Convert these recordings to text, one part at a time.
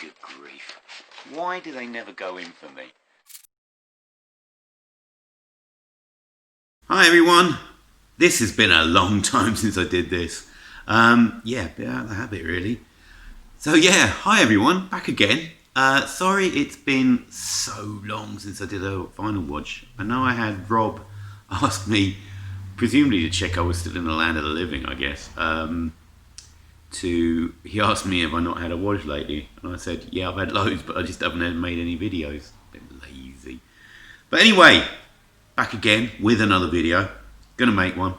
Good grief. Why do they never go in for me? Hi everyone. This has been a long time since I did this. Yeah, a bit out of the habit really. So yeah, hi everyone, back again. Sorry it's been so long since I did a vinyl watch. I know I had Rob ask me, presumably to check I was still in the land of the living, I guess. He asked me if I not had a watch lately, and I said, yeah, I've had loads, but I just haven't made any videos. A bit lazy. But anyway, back again with another video. Gonna make one.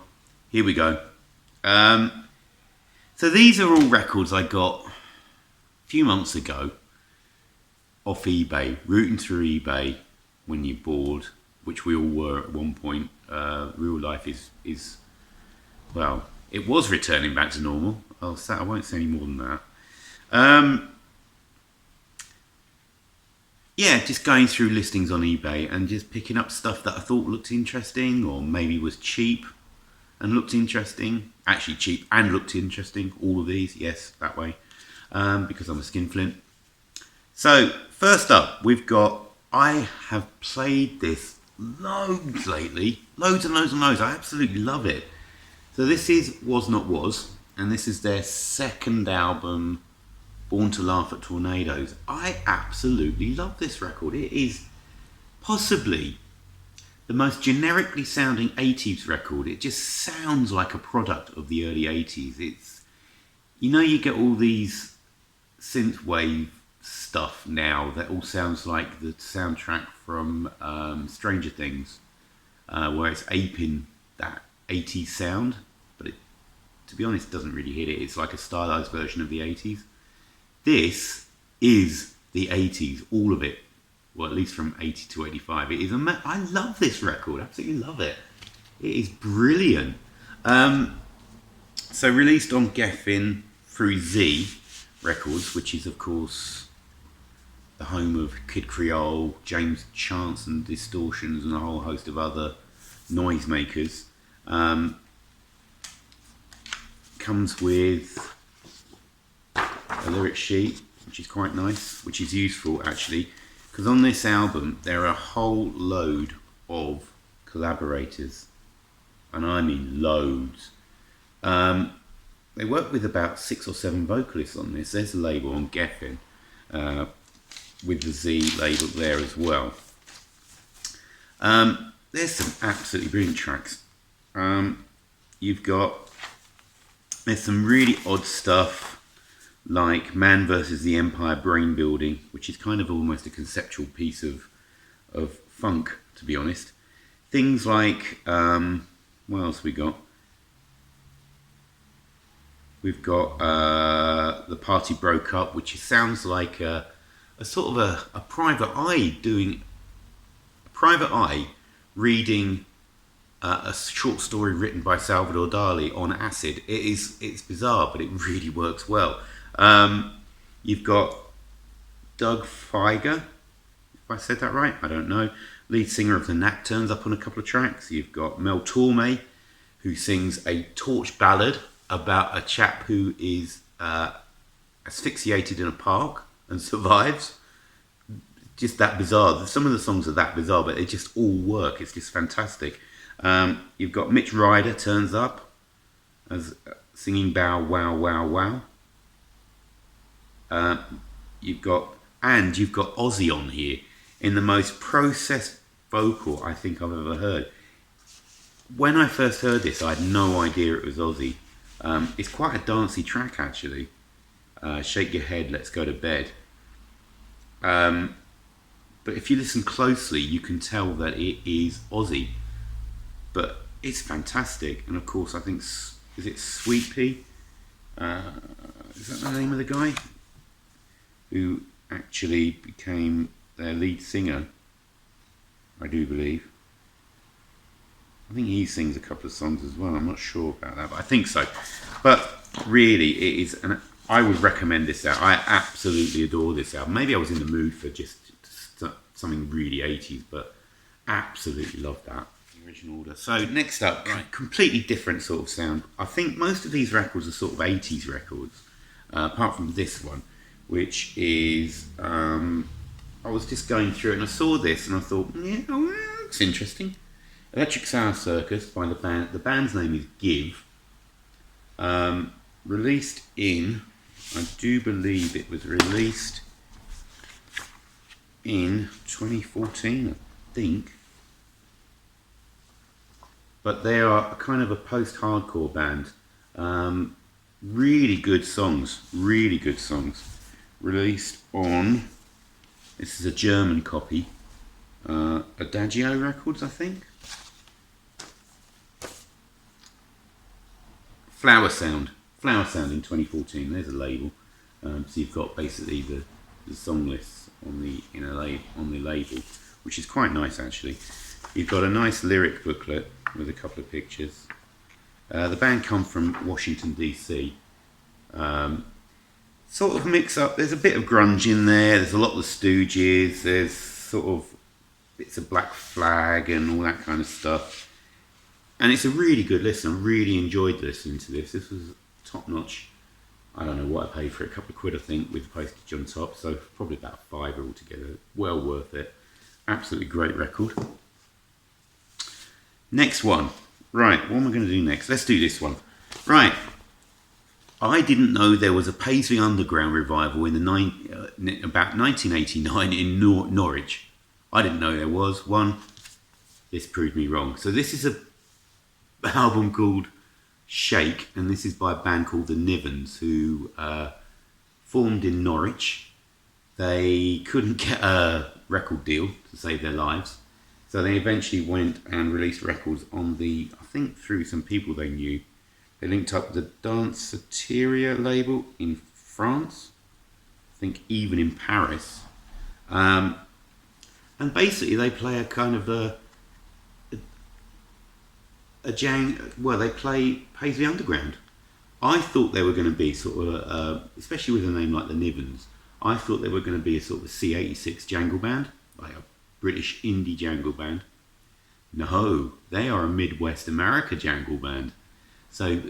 Here we go. So these are all records I got a few months ago off eBay, rooting through eBay when you're bored, which we all were at one point. Real life is well, it was returning back to normal. I won't say any more than that. Yeah, just going through listings on eBay and just picking up stuff that I thought looked interesting, or maybe was cheap and looked interesting. Actually cheap and looked interesting, all of these, yes, that way, because I'm a skinflint. So, first up, we've got, I have played this loads lately, loads and loads and loads, I absolutely love it. So this is Was Not Was, and this is their second album, Born to Laugh at Tornadoes. I absolutely love this record. It is possibly the most generically sounding 80s record. It just sounds like a product of the early 80s. It's, you know, you get all these synthwave stuff now that all sounds like the soundtrack from Stranger Things, where it's aping that 80s sound, but it, to be honest, doesn't really hit it. It's like a stylized version of the 80s. This is the 80s, all of it. Well, at least from 80 to 85. It is I love this record, absolutely love it. It is brilliant. So released on Geffen through Z Records, which is of course the home of Kid Creole, James Chance and Distortions, and a whole host of other noisemakers. Comes with a lyric sheet, which is quite nice, which is useful actually, because on this album there are a whole load of collaborators, and I mean loads. They work with about 6 or 7 vocalists on this. There's a label on Geffen, with the Z label there as well. There's some absolutely brilliant tracks. There's some really odd stuff, like Man versus the Empire Brain Building, which is kind of almost a conceptual piece of funk, to be honest. Things like, what else we got? We've got The Party Broke Up, which sounds like a sort of a private eye reading a short story written by Salvador Dali on acid. It's bizarre, but it really works well. You've got Doug Feiger, if I said that right, I don't know. Lead singer of the Knack turns up on a couple of tracks. You've got Mel Torme, who sings a torch ballad about a chap who is asphyxiated in a park and survives. Just that bizarre. Some of the songs are that bizarre, but they just all work. It's just fantastic. You've got Mitch Ryder turns up as singing Bow Wow Wow Wow. You've got Ozzy on here in the most processed vocal I think I've ever heard. When I first heard this, I had no idea it was Ozzy. It's quite a dancey track actually. Shake Your Head, Let's Go to Bed. But if you listen closely, you can tell that it is Ozzy. But it's fantastic, and of course, I think, is it Sweet Pea? Is that the name of the guy who actually became their lead singer? I do believe. I think he sings a couple of songs as well. I'm not sure about that, but I think so. But really, it is, and I would recommend this album. I absolutely adore this album. Maybe I was in the mood for just something really 80s, but absolutely love that. Original order. So next up, right, completely different sort of sound. I think most of these records are sort of 80s records, apart from this one, which is I was just going through it and I saw this and I thought, yeah, oh, that looks interesting. Electric Sound Circus by the band. The band's name is Give. Released in, I do believe it was released in 2014, I think. But they are kind of a post-hardcore band. Really good songs, really good songs. Released on, this is a German copy, Adagio Records, I think. Flower Sound in 2014. There's a label. So you've got basically the song lists on the label, which is quite nice actually. You've got a nice lyric booklet with a couple of pictures. The band come from Washington DC. Sort of mix up. There's a bit of grunge in there. There's a lot of the Stooges. There's sort of bits of Black Flag and all that kind of stuff. And it's a really good listen. I really enjoyed listening to this. This was top notch. I don't know what I paid for it. A couple of quid, I think, with postage on top. So probably about £5 altogether. Well worth it. Absolutely great record. Next one. Right, what am I going to do next? Let's do this one. Right. I didn't know there was a Paisley Underground revival in about 1989 in Norwich. I didn't know there was one. This proved me wrong. So this is an album called Shake, and this is by a band called the Nives, who formed in Norwich. They couldn't get a record deal to save their lives. So they eventually went and released records on I think through some people they knew. They linked up with the Danceteria label in France, I think even in Paris. And basically they play a kind of they play Paisley Underground. I thought they were going to be sort of, especially with a name like the Nives, I thought they were going to be a sort of a C86 jangle band, like a British indie jangle band. No, they are a Midwest America jangle band. So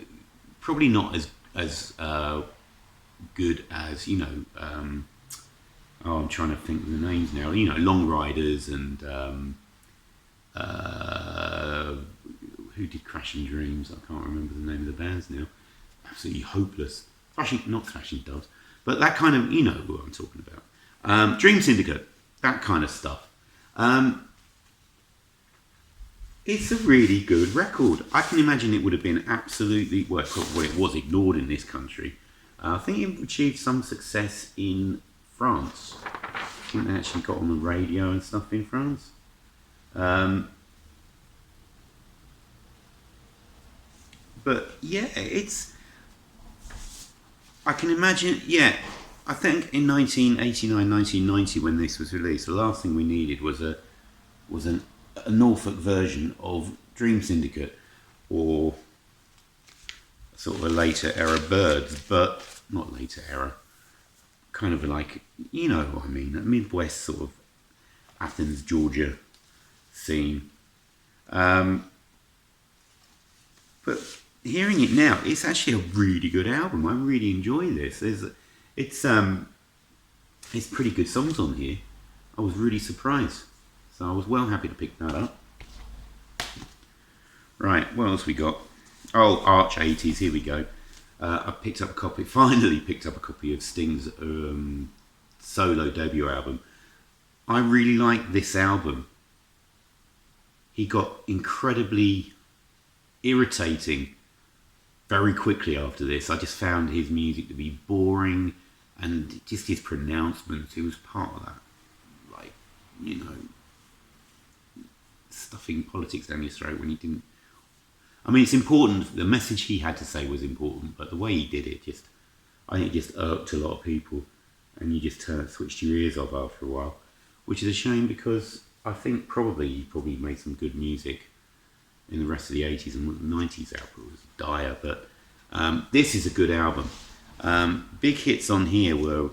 probably not as good as, I'm trying to think of the names now, Long Riders and who did Crashing Dreams? I can't remember the name of the bands now. Absolutely hopeless. Not Thrashing Doves, but that kind of, you know who I'm talking about. Dream Syndicate, that kind of stuff. It's a really good record. I can imagine it would have been absolutely, well, it was ignored in this country. I think it achieved some success in France. I think they actually got on the radio and stuff in France. But yeah, I can imagine, I think in 1989, 1990 when this was released, the last thing we needed was a Norfolk version of Dream Syndicate or sort of a later era Birds, but not later era, kind of like, you know what I mean, a Midwest sort of Athens, Georgia scene. But hearing it now, it's actually a really good album. I really enjoy this. It's pretty good songs on here. I was really surprised. So I was well happy to pick that up. Right, what else we got? Oh, Arch 80s, here we go. I finally picked up a copy of Sting's solo debut album. I really like this album. He got incredibly irritating very quickly after this. I just found his music to be boring and just his pronouncements. It was part of that, like, stuffing politics down your throat when he didn't. I mean, it's important. The message he had to say was important, but the way he did it I think it just irked a lot of people, and you just switched your ears off after a while, which is a shame because I think he probably made some good music in the rest of the 80s, and the 90s output was dire, but this is a good album. Big hits on here were,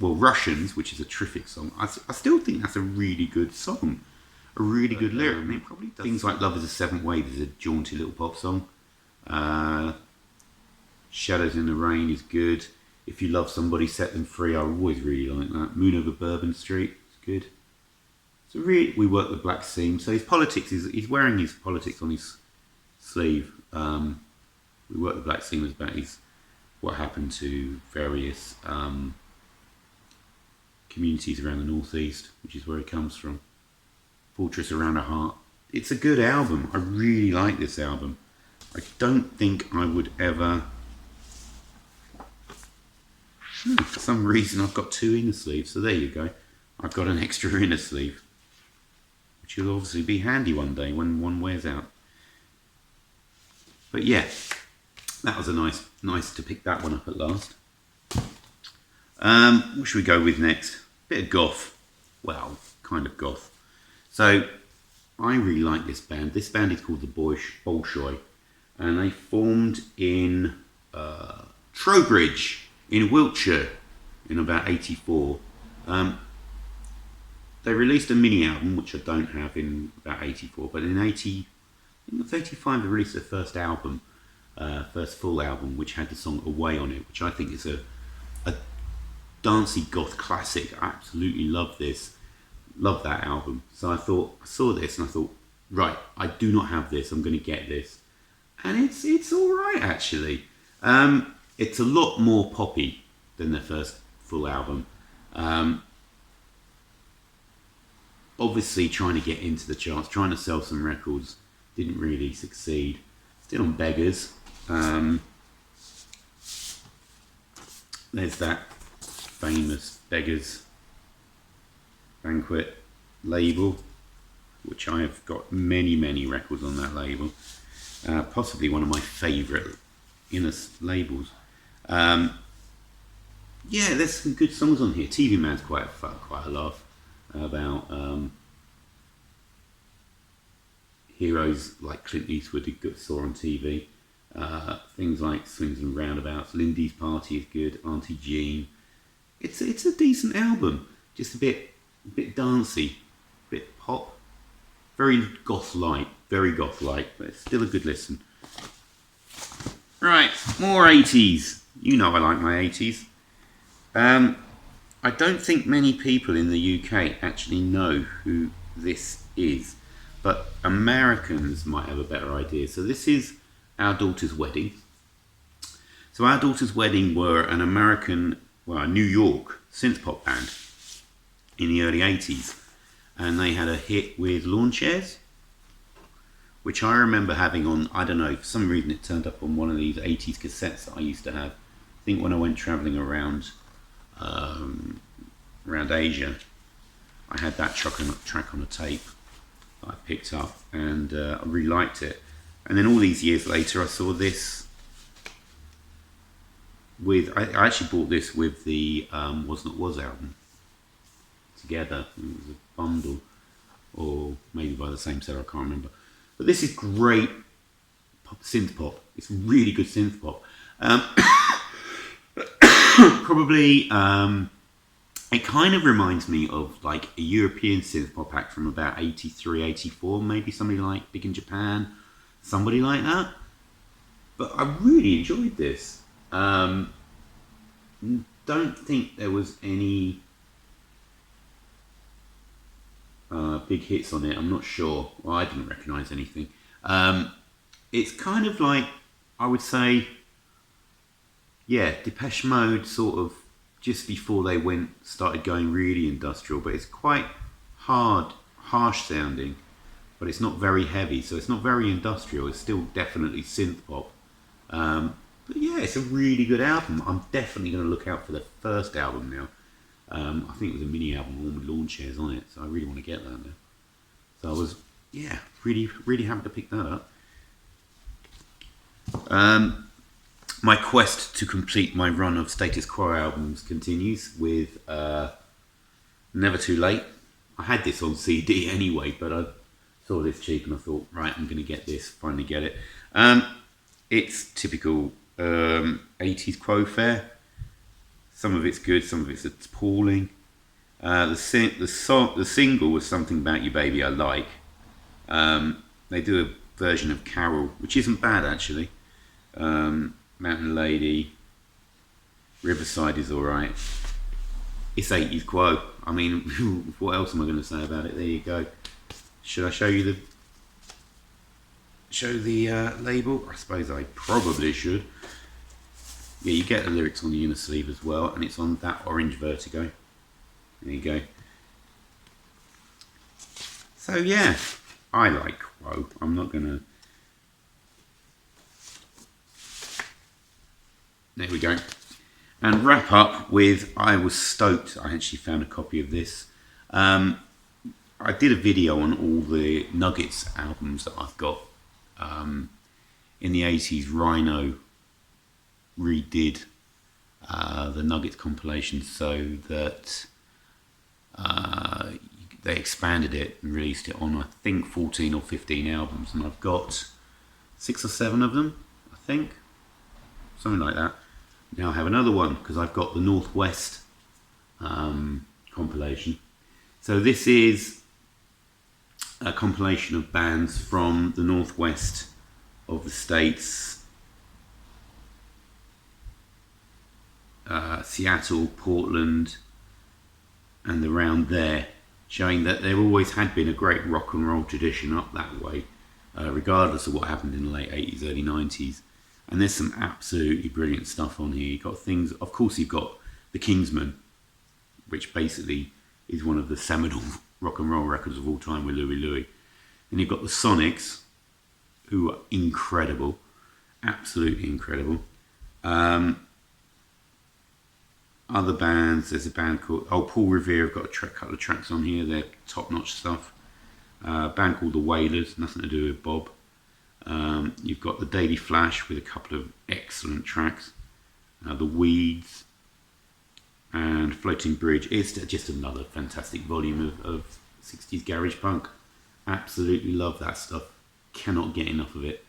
Russians, which is a terrific song. I still think that's a really good song. A really good lyric. I mean, it probably does. Things like Love is a Seventh Wave is a jaunty little pop song. Shadows in the Rain is good. If You Love Somebody, Set Them Free. I always really like that. Moon Over Bourbon Street. It's good. So really, We Work the Black Seam. So his politics is, he's wearing his politics on his sleeve. We Work the Black Seam is about what happened to various communities around the northeast, which is where he comes from. Fortress Around a Heart. It's a good album. I really like this album. I don't think I would ever... for some reason I've got 2 inner sleeves, so there you go. I've got an extra inner sleeve, which will obviously be handy one day when one wears out. But yeah, that was a nice to pick that one up at last. What should we go with next? Bit of goth. Well, kind of goth. So, I really like this band. This band is called the Bolshoi, and they formed in Trowbridge in Wiltshire in about '84. They released a mini album, which I don't have, in about '84, but in '85 they released their first album, first full album, which had the song Away on it, which I think is a dancey goth classic. I absolutely love this. Love that album. So I saw this and I thought, right, I do not have this, I'm going to get this. And it's alright actually. It's a lot more poppy than their first full album. Obviously trying to get into the charts, trying to sell some records, didn't really succeed. Still on beggars. There's that famous Beggars Banquet label, which I have got many records on that label. Possibly one of my favourite inner labels. Yeah, there's some good songs on here. TV Man's quite a laugh about heroes like Clint Eastwood who saw on TV. Things like Swings and Roundabouts. Lindy's Party is good. Auntie Jean. It's a decent album. Just a bit dancey, a bit pop, very goth-like, but it's still a good listen. Right, more 80s. You know I like my 80s. I don't think many people in the UK actually know who this is, but Americans might have a better idea. So this is Our Daughter's Wedding. So Our Daughter's Wedding were an American, a New York synth pop band in the early 80s, and they had a hit with Lawn Chairs, which I remember having on, I don't know, for some reason it turned up on one of these 80s cassettes that I used to have. I think when I went travelling around Asia, I had that track on a tape that I picked up, and I really liked it. And then all these years later I saw this with, I actually bought this with the Was Not Was album together. It was a bundle, or maybe by the same seller, I can't remember. But this is great synth pop. It's really good synth pop. Probably, it kind of reminds me of like a European synth pop act from about 83, 84, maybe somebody like Big in Japan, somebody like that. But I really enjoyed this. Don't think there was any big hits on it. I'm not sure. Well, I didn't recognise anything. It's kind of like, I would say, yeah, Depeche Mode sort of just before they started going really industrial, but it's quite harsh sounding, but it's not very heavy, so it's not very industrial. It's still definitely synth pop. But yeah, it's a really good album. I'm definitely going to look out for the first album now. I think it was a mini album, one with Lawn Chairs on it, so I really want to get that now. So I was, yeah, really happy to pick that up. My quest to complete my run of Status Quo albums continues with Never Too Late. I had this on CD anyway, but I saw this cheap and I thought, right, I'm going to get this, finally get it. It's typical 80s Quo fare. Some of it's good, some of it's appalling. The single was Something About You Baby I Like. They do a version of Carol, which isn't bad actually. Mountain Lady. Riverside is alright. It's 80s quo. I mean, what else am I going to say about it? There you go. Should I show you the label? I suppose I probably should. Yeah, you get the lyrics on the inner sleeve as well, and it's on that orange Vertigo. There you go. So yeah, I like Quo. I'm not gonna. There we go. And wrap up with, I was stoked. I actually found a copy of this. I did a video on all the Nuggets albums that I've got. In the 80s, Rhino redid the Nuggets compilation so that they expanded it and released it on, I think, 14 or 15 albums. And I've got 6 or 7 of them, I think. Something like that. Now I have another one because I've got the Northwest compilation. So this is a compilation of bands from the Northwest of the States. Seattle, Portland, and around there, showing that there always had been a great rock and roll tradition up that way, regardless of what happened in the late 80s, early 90s. And there's some absolutely brilliant stuff on here. You've got things, of course, you've got the Kingsmen, which basically is one of the seminal rock and roll records of all time with Louie Louie. And you've got the Sonics, who are incredible, absolutely incredible. Other bands, there's a band called, Paul Revere have got a couple of tracks on here, they're top-notch stuff. A band called The Wailers, nothing to do with Bob. You've got the Daily Flash with a couple of excellent tracks. The Weeds and Floating Bridge. It's just another fantastic volume of 60s garage punk. Absolutely love that stuff. Cannot get enough of it.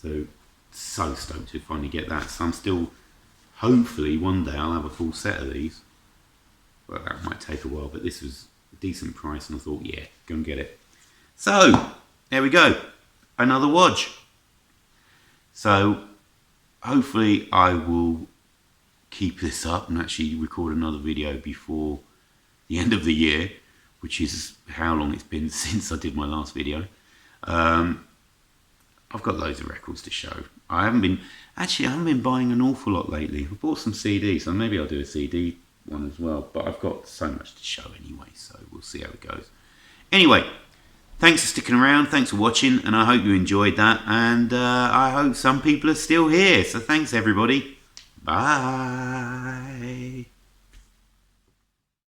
So stoked to finally get that. So I'm still, hopefully one day I'll have a full set of these. Well, that might take a while, but this was a decent price and I thought, yeah, go and get it. So, there we go. Another Wodge. So hopefully I will keep this up and actually record another video before the end of the year, which is how long it's been since I did my last video. I've got loads of records to show. I haven't been buying an awful lot lately. I bought some CDs, so maybe I'll do a CD one as well, but I've got so much to show anyway, so we'll see how it goes. Anyway, thanks for sticking around, thanks for watching, and I hope you enjoyed that, and I hope some people are still here, so thanks everybody. Bye.